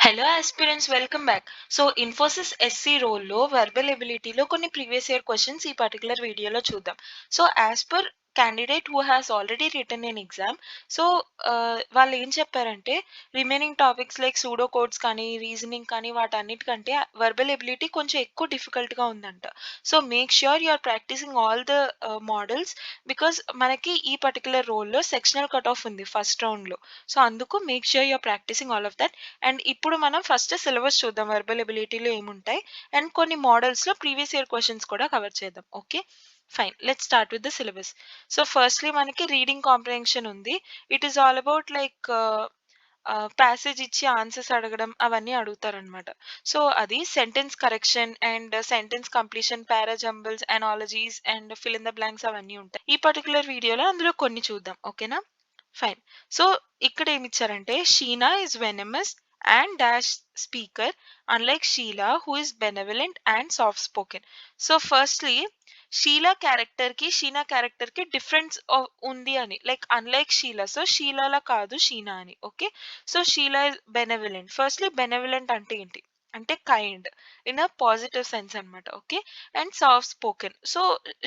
Hello aspirants, welcome back. So Infosys SE రోల్లో verbal ఎబిలిటీలో కొన్ని ప్రీవియస్ ఇయర్ క్వశ్చన్స్ ఈ పర్టికులర్ వీడియోలో చూద్దాం. So as per candidate who has already written an exam, so వాళ్ళు ఏం చెప్పారంటే remaining topics like pseudo codes కానీ రీజనింగ్ కానీ వాటన్నిటికంటే వర్బల్ ఎబిలిటీ కొంచెం ఎక్కువ డిఫికల్ట్గా ఉందంట. So make sure you are practising all the models, because మనకి ఈ పర్టికులర్ రోల్లో సెక్షనల్ కట్ ఆఫ్ ఉంది ఫస్ట్ రౌండ్లో. సో అందుకు make sure you are practising all of that. And ఇప్పుడు మనం ఫస్ట్ సిలబస్ చూద్దాం, వర్బల్ ఎబిలిటీలో ఏముంటాయి అండ్ కొన్ని మోడల్స్లో ప్రీవియస్ ఇయర్ క్వశ్చన్స్ కూడా కవర్ చేద్దాం. Okay, fine, let's start with the syllabus. So firstly మనకి రీడింగ్ కాంప్రహెన్షన్ ఉంది. It is all about like passage ఇచ్చి ఆన్సర్స్ అడగడం అవన్నీ అడుగుతారనమాట. సో అది sentence correction and sentence completion, parajumbles, analogies and fill in the blanks అవన్నీ ఉంటాయి ఈ పర్టికులర్ వీడియోలో. అందులో కొన్ని చూద్దాం, ఓకేనా? ఫైన్. సో ఇక్కడ ఏమిచ్చారంటే Sheena is venomous and dash speaker unlike Sheela who is benevolent and soft spoken. So firstly Sheena character కి డిఫరెన్స్ ఉంది అని, లైక్ అన్లైక్ షీలా, సో షీలాలా కాదు షీనా అని. Okay, so Sheela is benevolent. Firstly benevolent అంటే ఏంటి అంటే kind in a positive sense అనమాట. Okay, and soft spoken, so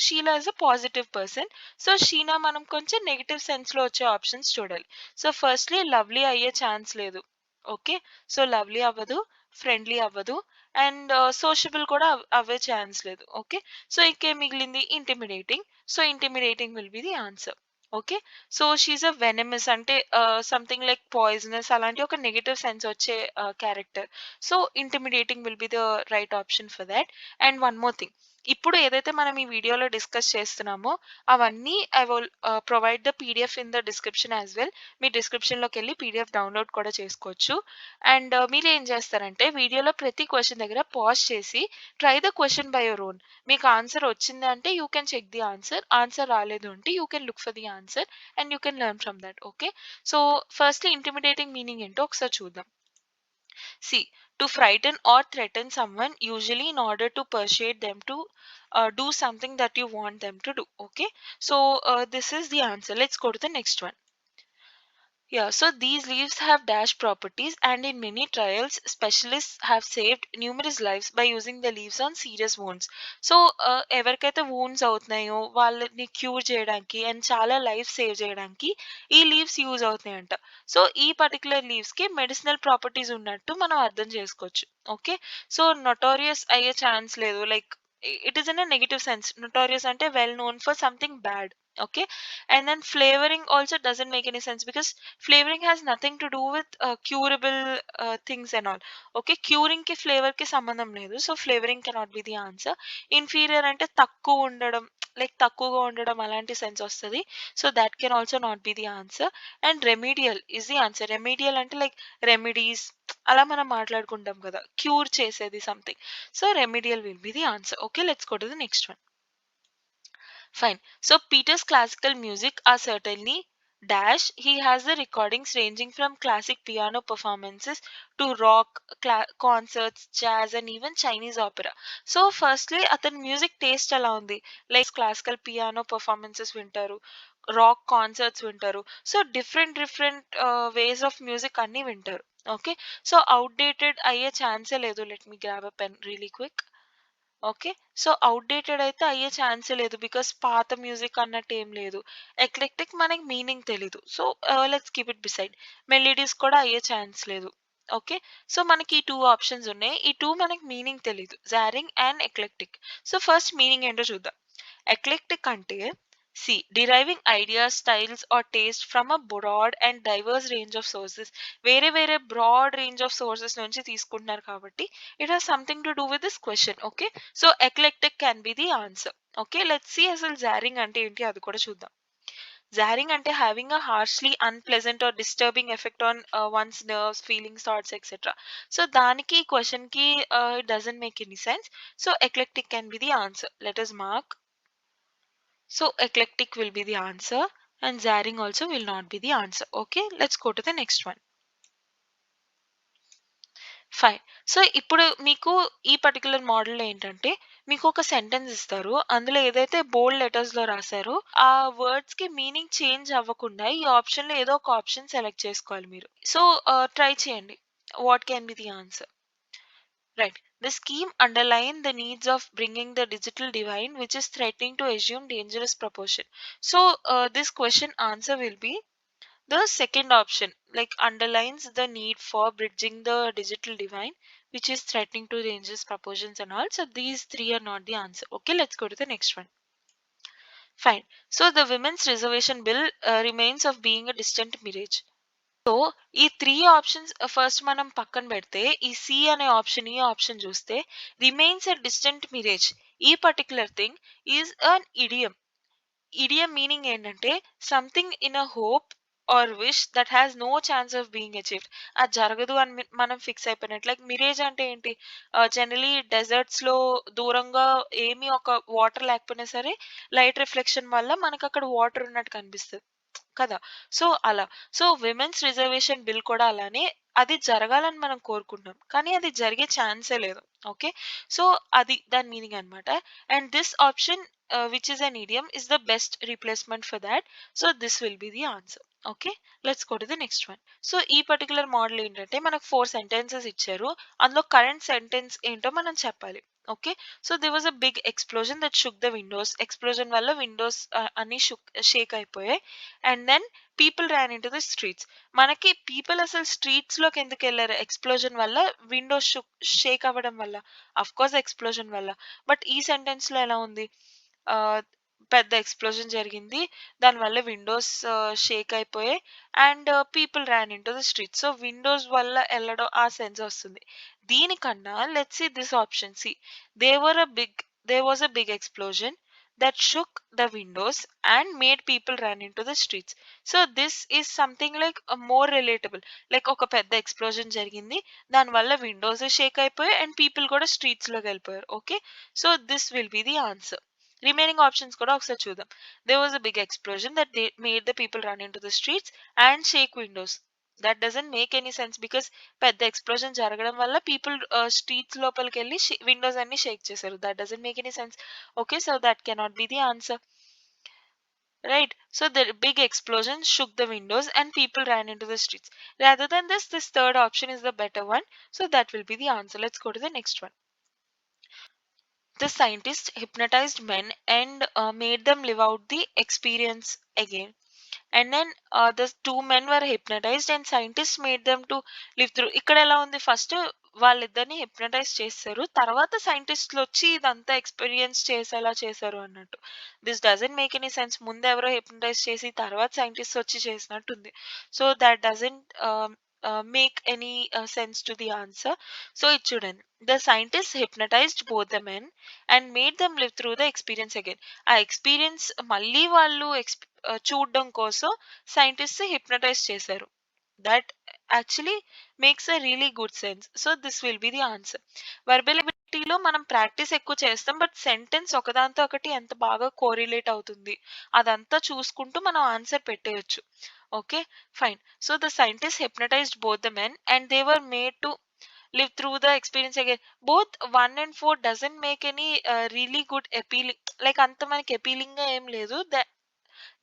Sheela is a positive person. So Sheena మనం కొంచెం నెగిటివ్ సెన్స్ లో వచ్చే ఆప్షన్స్ చూడాలి. సో ఫస్ట్లీ లవ్లీ అయ్యే ఛాన్స్ లేదు. ఓకే, సో లవ్లీ అవ్వదు, ఫ్రెండ్లీ అవ్వదు, అండ్ సోషబుల్ కూడా అవ్వే ఛాన్స్ లేదు. ఓకే, సో ఇంకేం మిగిలింది intimidating. So intimidating will be the answer. Okay, so she a venomous అంటే సంథింగ్ లైక్ పాయిజనస్, అలాంటి ఒక నెగిటివ్ సెన్స్ వచ్చే character. So intimidating will be the right option for that. And one more thing, ఇప్పుడు ఏదైతే మనం ఈ వీడియోలో discuss చేస్తున్నామో అవన్నీ I will provide the PDF in the description as well. మీ డిస్క్రిప్షన్లోకి వెళ్ళి పీడిఎఫ్ డౌన్లోడ్ కూడా చేసుకోవచ్చు. అండ్ మీరు ఏం చేస్తారంటే వీడియోలో ప్రతి క్వశ్చన్ దగ్గర పాజ్ చేసి try the question by your own. మీకు ఆన్సర్ వచ్చింది అంటే you can check the answer, answer రాలేదు అంటే you can look for the answer and you can learn from that. Okay, so firstly intimidating meaning ఏంటో ఒకసారి చూద్దాం. See, to frighten or threaten someone, usually in order to persuade them to do something that you want them to do. Okay, so this is the answer. Let's go to the next one. Yeah, so these leaves have dash properties, and in many trials, specialists have saved numerous lives by using the leaves on serious wounds. So ఎవరికైతే wounds అవుతున్నాయో వాళ్ళని cure చేయడానికి and చాలా life save చేయడానికి ఈ leaves use అవుతున్నాయంట. So ఈ particular leaves కి మెడిసినల్ ప్రాపర్టీస్ ఉన్నట్టు మనం అర్థం చేసుకోవచ్చు. ఓకే, సో నొటోరియస్ అయ్యే ఛాన్స్ లేదు, like it is in a negative sense. Notorious అంటే well known for something bad. Okay, and then flavoring also doesn't make any sense because flavoring has nothing to do with curable things and all. Okay, curing ki flavor ki sambandham ledu, so flavoring cannot be the answer. Inferior ante takku undadam, like takkuga undadam alanti sense vastadi, so that can also not be the answer. And remedial is the answer. Remedial ante like remedies అలా మనం మాట్లాడుకుంటాం కదా, cure చేసేది something. So remedial will be the answer. Okay, let's go to the next one. Fine. So Peter's classical music are certainly dash. He has the recordings ranging from classic piano performances to rock, concerts, jazz, and even Chinese opera. So firstly, అతని music taste ఎలా ఉంది, like classical piano performances వింటారు, rock concerts వింటారు, so different different ways of music అన్ని వింటారు. Okay, so outdated అయ్యే ఛాన్సే లేదు. లెట్ మీ గ్రాబ్ అ pen really quick. Okay, so outdated అయితే అయ్యే ఛాన్సే లేదు బికాస్ పాత మ్యూజిక్ అన్నట్టు ఏం లేదు. ఎక్లెక్టిక్ మనకి మీనింగ్ తెలీదు, so let's keep it beside. Melodies కూడా అయ్యే ఛాన్స్ లేదు. ఓకే, సో మనకి ఈ టూ ఆప్షన్స్ ఉన్నాయి, ఈ టూ మనకి మీనింగ్ తెలీదు, jarring and eclectic. So first meaning ఏంటో చూద్దాం. ఎక్లెక్టిక్ అంటే see deriving ideas, styles or taste from a broad and diverse range of sources. వేరే వేరే బ్రాడ్ రేంజ్ ఆఫ్ సోర్సెస్ నుంచి తీసుకుంటున్నారు కాబట్టి it has something to do with this question. Okay, so eclectic can be the answer. Okay, let's see అసలు jarring అంటే ఏంటి అది కూడా చూద్దాం. జారింగ్ అంటే having a harshly unpleasant or disturbing effect on once nerves, feelings, thoughts etcetera. So దానికి ఈ question కి it doesn't make any sense. So eclectic can be the answer. Let us mark. So eclectic will be the answer and Zaring also will not be the answer. Okay, let's go to the next one. Fine. So ఇప్పుడు మీకు ఈ particular model ఏంటంటే మీకు ఒక sentence ఇస్తారు, అందులో ఏదైతే బోల్డ్ letters లో రాశారో ఆ వర్డ్స్ కి మీనింగ్ చేంజ్ అవ్వకుండా ఈ ఆప్షన్ లో ఏదో ఒక ఆప్షన్ సెలెక్ట్ చేసుకోవాలి మీరు. సో ట్రై చేయండి. What can be the answer? Right. The scheme underline the needs of bringing the digital divine, which is threatening to assume dangerous proportion. So this question answer will be the second option, like underlines the need for bridging the digital divine, which is threatening to dangerous proportions and all. So these three are not the answer. Okay, let's go to the next one. Fine. So the women's reservation bill remains of being a distant mirage. So ఈ three options first మనం పక్కన పెడితే ఈ C అనే option ఈ option చూస్తే remains a distant mirage. ఈ particular thing is an idiom. Idiom meaning ఏంటంటే something in a hope or wish that has no chance of being achieved. అది జరగదు అని మనం ఫిక్స్ అయిపోయినట్టు. లైక్ మిరేజ్ అంటే ఏంటి? జనరలీ డెజర్ట్స్ లో దూరంగా ఏమీ ఒక వాటర్ లేకపోయినా సరే లైట్ రిఫ్లెక్షన్ వల్ల మనకు అక్కడ వాటర్ ఉన్నట్టు కనిపిస్తుంది కదా. సో అలా. సో విమెన్స్ రిజర్వేషన్ బిల్ కూడా అలానే అది జరగాలని మనం కోరుకుంటాం కానీ అది జరిగే ఛాన్సే లేదు. ఓకే, సో అది దాని మీనింగ్ అనమాట. And this option which is an idiom is the best replacement for that. So this will be the answer. Okay, let's go to the next one. So ఈ పర్టికులర్ మోడల్ ఏంటంటే మనకు 4 sentences ఇచ్చారు. అందులో current sentence ఏంటో మనం చెప్పాలి. Okay, so they was a big explosion that shook the windows. Explosion వల్ల windows అన్ని షేక్ అయిపోయాయి. And then people ran in to the streets. మనకి పీపుల్ అసలు స్ట్రీట్స్ లోకి ఎందుకు వెళ్ళారు? ఎక్స్ప్లోజన్ వల్ల, విండోస్ షేక్ అవ్వడం వల్ల, అఫ్ కోర్స్ ఎక్స్ప్లోజన్ వల్ల. బట్ ఈ సెంటెన్స్ లో ఎలా ఉంది? ఆ, పెద్ద ఎక్స్ప్లోజన్ జరిగింది, దానివల్ల విండోస్ షేక్ అయిపోయాయి and people ran in to the street. So windows వల్ల వెళ్ళడం ఆ సెన్స్ వస్తుంది. దీనికన్నా let's see this option C. They were a big there was a big explosion that shook the windows and made people run into the streets. So this is something like a more relatable. Like ఒక పెద్ద explosion జరిగింది, దానివల్ల windows shake అయిపోయాయి and people కూడా streets లోకి వెళ్ళిపోయారు. Okay, so this will be the answer. Remaining options కూడా ఒకసారి చూద్దాం. There was a big explosion that they made the people run into the streets and shake windows. That doesn't make any sense because పెద్ద explosion జరగడం వల్ల people streets లోపలికి వెళ్ళి Windows అన్ని షేక్ చేశారు. That doesn't make any sense. Okay, so that cannot be the answer. Right, so the big explosion shook the windows and people ran into the streets. Rather than this third option is the better one. So that will be the answer. Let's go to the next one. The scientists hypnotized men and made them live out the experience again. And then the two men were hypnotized and scientists made them to live through. ఇక్కడ ఎలా ఉంది? First వాళ్ళిద్దరిని hypnotise చేస్తారు, తర్వాత సైంటిస్టులు వచ్చి ఇదంతా experience చేసేలా చేశారు అన్నట్టు. This doesn't make any sense. ముందు ఎవరో హిప్నటైజ్ చేసి తర్వాత సైంటిస్ట్ వచ్చి చేసినట్టుంది. So that doesn't make any sense to the answer. So ఇది చూడండి. The scientist hypnotized both the men and made them live through the experience again. ఆ experience మళ్ళీ వాళ్ళు చూడడం కోసం సైంటిస్ట్ హిప్నటైజ్ చేశారు. That actually makes a really good sense. So this will be the answer. వర్బలిటీలో మనం ప్రాక్టీస్ ఎక్కువ చేస్తాం, బట్ సెంటెన్స్ ఒకదాంతో ఒకటి ఎంత బాగా కోరిలేట్ అవుతుంది అదంతా చూసుకుంటూ మనం ఆన్సర్ పెట్టేయచ్చు. Okay, fine. So the scientist hypnotized both the men and they were made to live through the experience again. Both 1 and 4 doesn't make any really good appealing, like anta manaki appealing ga em ledu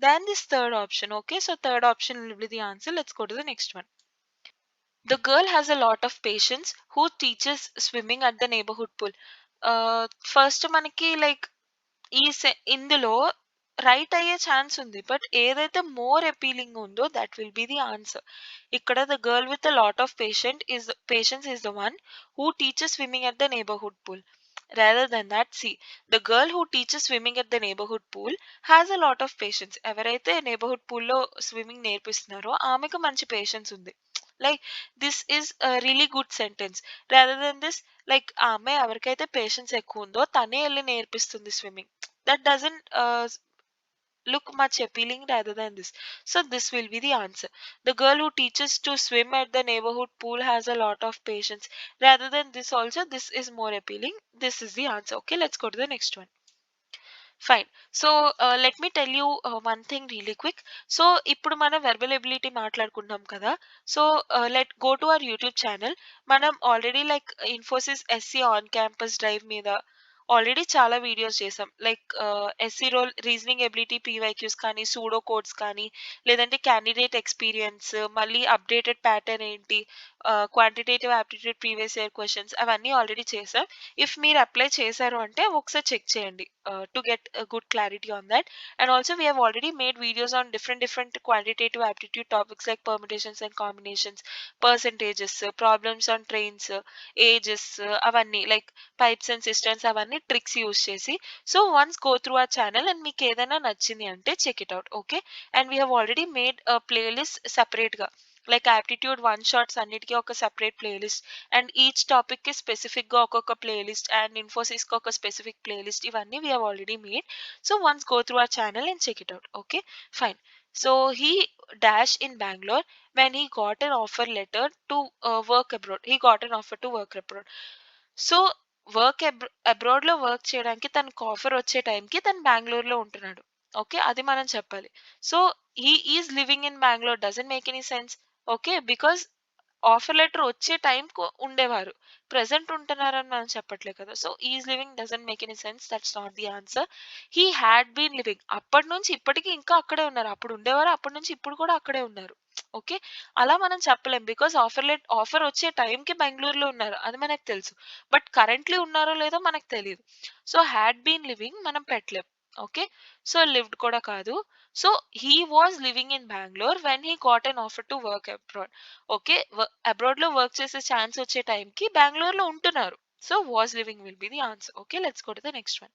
than this third option. Okay, so third option will be the answer. Let's go to the next one. The girl has a lot of patience who teaches swimming at the neighborhood pool. First మనకి like ఈ ఇందులో right అయ్యే chance ఉంది, but ఏదైతే more appealing ఉందో that will be the answer. ఇక్కడ the girl with a lot of patience is the one who teachers swimming at the neighborhood pool. Rather than that, see, the girl who teaches swimming at the neighborhood pool has a lot of patience. ఎవరైతే neighborhood pool లో swimming నేర్పిస్తున్నారో ఆమెకు మంచి patience ఉంది. Like this is really good sentence. Rather than this, like ఆమె ఎవరికైతే patience ఎక్కువ ఉందో తనే వెళ్ళి నేర్పిస్తుంది swimming. That doesn't look much appealing rather than this. So this will be the answer. The girl who teaches to swim at the neighborhood pool has a lot of patience. Rather than this also, this is more appealing. This is the answer. Okay, let's go to the next one. Fine. So let me tell you one thing really quick. So ఇప్పుడు మనం verbal ability మాట్లాడుకుంటాం కదా. So let go to our YouTube channel. మనం already like Infosys SE on campus drive మీద already చాలా videos చేసాం. Like SE role reasoning ability PYQs కానీ, pseudo codes కానీ, లేదంటే క్యాండిడేట్ ఎక్స్పీరియన్స్, మళ్ళీ అప్డేటెడ్ ప్యాటర్న్ ఏంటి, quantitative aptitude previous year questions అవన్నీ ఆల్రెడీ చేసాం. ఇఫ్ మీరు అప్లై చేశారు అంటే ఒకసారి చెక్ చేయండి to get good clarity on that. And also we have already made videos on different quantitative aptitude topics like permutations and combinations, percentages, problems on trains, ages, అవన్నీ like pipes and cisterns, అవన్నీ tricks use చేసి. So once go through our channel and మీకు ఏదైనా నచ్చింది అంటే check it out. Okay, and we have already made playlist సెపరేట్గా, like aptitude one shots అన్నిటికీ ఒక separate playlist, and each topic కి స్పెసిఫిక్ గా ఒక్కొక్క ప్లేలిస్ట్, అండ్ ఇన్ఫోసిస్ కి ఒక స్పెసిఫిక్ ప్లేలిస్ట్, ఇవన్నీ we have already made. So once go through our channel and check it out. Okay, fine. So he dash in Bangalore when he got an offer letter to work abroad. He got an offer to work abroad. So work abroad లో work చేయడానికి తనకు offer వచ్చే టైంకి తను బెంగళూరులో ఉంటున్నాడు. Okay, అది మనం చెప్పాలి. So he is living in Bengaluru doesn't make any sense. Okay, because offer letter వచ్చే టైంకు ఉండేవారు, ప్రెసెంట్ ఉంటున్నారని మనం చెప్పట్లే కదా. So is living doesn't make any sense, that's not the answer. He had been living, అప్పటి నుంచి ఇప్పటికీ ఇంకా అక్కడే ఉన్నారు. అప్పుడు ఉండేవారు, అప్పటి నుంచి ఇప్పుడు కూడా అక్కడే ఉన్నారు. ఓకే, అలా మనం చెప్పలేం బికాస్ ఆఫర్ వచ్చే టైంకి బెంగళూరులో ఉన్నారు, అది మనకు తెలుసు. బట్ కరెంట్లీ ఉన్నారో లేదో మనకు తెలియదు. సో హ్యాడ్ బీన్ లివింగ్ మనం పెట్టలేం. ఓకే, సో లివ్డ్ కూడా కాదు. So he was living in Bengaluru when he got an offer to work abroad. Okay, abroad లో వర్క్ చేసే ఛాన్స్ వచ్చే టైంకి బెంగళూరులో ఉంటున్నారు. So was living will be the answer. Okay, let's go to the next one.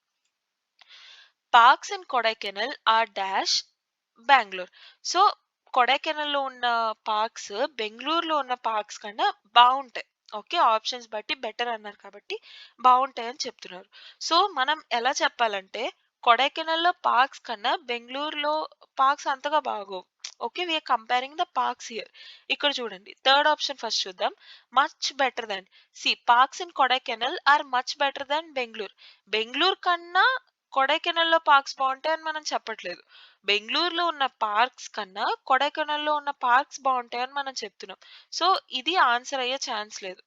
Parks in Kodaikanal are dash Bengaluru. So కొడైకెనల్లో ఉన్న parks బెంగళూరులో ఉన్న పార్క్స్ కన్నా బాగుంటాయి. ఓకే, ఆప్షన్స్ బట్టి బెటర్ అన్నారు కాబట్టి బాగుంటాయి అని చెప్తున్నారు. సో మనం ఎలా చెప్పాలంటే కొడైకెనల్లో పార్క్స్ కన్నా బెంగళూరులో పార్క్స్ అంతగా బాగోవు. Okay, we're comparing the parks here. ఇక్కడ చూడండి, థర్డ్ ఆప్షన్ ఫస్ట్ చూద్దాం. Much better than, C parks in Kodaikanal are much better than Bengaluru. Bengaluru కన్నా కొడైకెనల్లో పార్క్స్ బాగుంటాయని మనం చెప్పట్లేదు. బెంగళూరులో ఉన్న పార్క్స్ కన్నా కొడైకెనాల్లో ఉన్న పార్క్స్ బాగుంటాయని మనం చెప్తున్నాం. సో ఇది ఆన్సర్ అయ్యే ఛాన్స్ లేదు.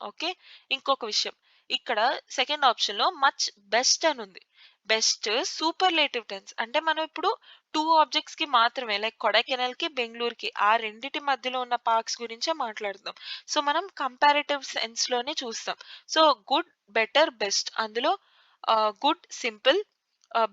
ఓకే, ఇంకొక విషయం, ఇక్కడ సెకండ్ ఆప్షన్ లో మచ్ బెస్ట్ అని ఉంది. బెస్ట్ సూపర్లేటివ్ టెన్స్, అంటే మనం ఇప్పుడు టూ ఆబ్జెక్ట్స్ కి మాత్రమే, లైక్ కొడైకెనాల్ కి బెంగళూరుకి ఆ రెండిటి మధ్యలో ఉన్న పార్క్స్ గురించే మాట్లాడుతాం. సో మనం కంపారిటివ్ సెన్స్ లోనే చూస్తాం. సో గుడ్, బెటర్, బెస్ట్, అందులో good simple,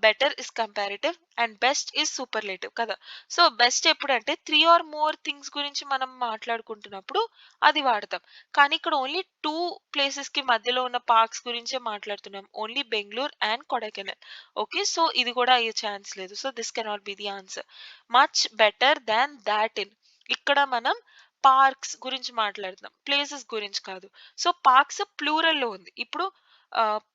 better is comparative, and best is superlative కదా. సో బెస్ట్ ఎప్పుడంటే త్రీ ఆర్ మోర్ థింగ్స్ గురించి మనం మాట్లాడుకుంటున్నప్పుడు అది వాడతాం. కానీ ఇక్కడ ఓన్లీ టూ ప్లేసెస్ కి మధ్యలో ఉన్న పార్క్స్ గురించే మాట్లాడుతున్నాం, only Bengaluru and Kodaikanal. Okay, so ఇది కూడా అయ్యే ఛాన్స్ లేదు. So this cannot be the answer. Much better than that in, ఇక్కడ మనం పార్క్స్ గురించి మాట్లాడుతున్నాం, ప్లేసెస్ గురించి కాదు. సో పార్క్స్ ప్లూరల్ లో ఉంది. ఇప్పుడు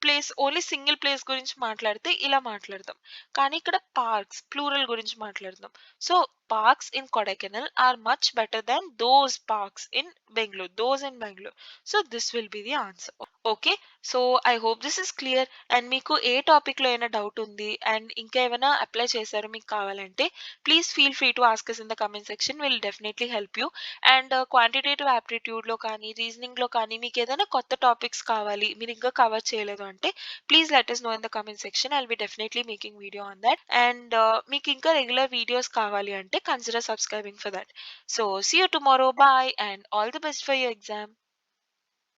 ప్లేస్ ఓన్లీ సింగిల్ ప్లేస్ గురించి మాట్లాడితే ఇలా మాట్లాడతాం, కానీ ఇక్కడ పార్క్స్ ప్లూరల్ గురించి మాట్లాడతాం. So parks in Kodaikanal are much better than those parks in Bengaluru, those in Bengaluru. So this will be the answer. Okay, so I hope this is clear. And మీకు ఏ టాపిక్ లో అయినా డౌట్ ఉంది అండ్ ఇంకా ఏమైనా apply చేశారో మీకు కావాలంటే please feel free to ask us in the comment section, will definitely help you. And quantitative aptitude లో కానీ రీజనింగ్ లో కానీ మీకు ఏదైనా కొత్త టాపిక్స్ కావాలి, మీరు ఇంకా కవర్ చేయలేదు అంటే please let us know in the comment section. I'll be definitely making video on that. And మీకు ఇంకా రెగ్యులర్ వీడియోస్ కావాలి అంటే consider subscribing for that. So see you tomorrow. Bye and all the best for your exam.